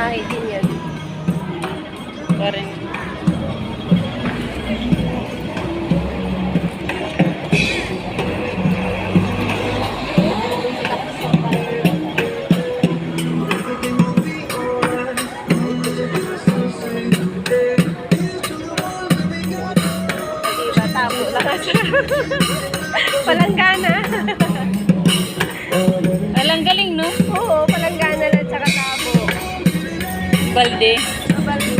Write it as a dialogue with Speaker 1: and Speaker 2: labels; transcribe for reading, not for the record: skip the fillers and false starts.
Speaker 1: lahi din yan.
Speaker 2: Parang
Speaker 1: Diba, tabo lakas. Palanggana.
Speaker 2: alang galing, no?
Speaker 1: Oo, palanggana lang tsaka tabo.
Speaker 2: Balde.
Speaker 1: Balde.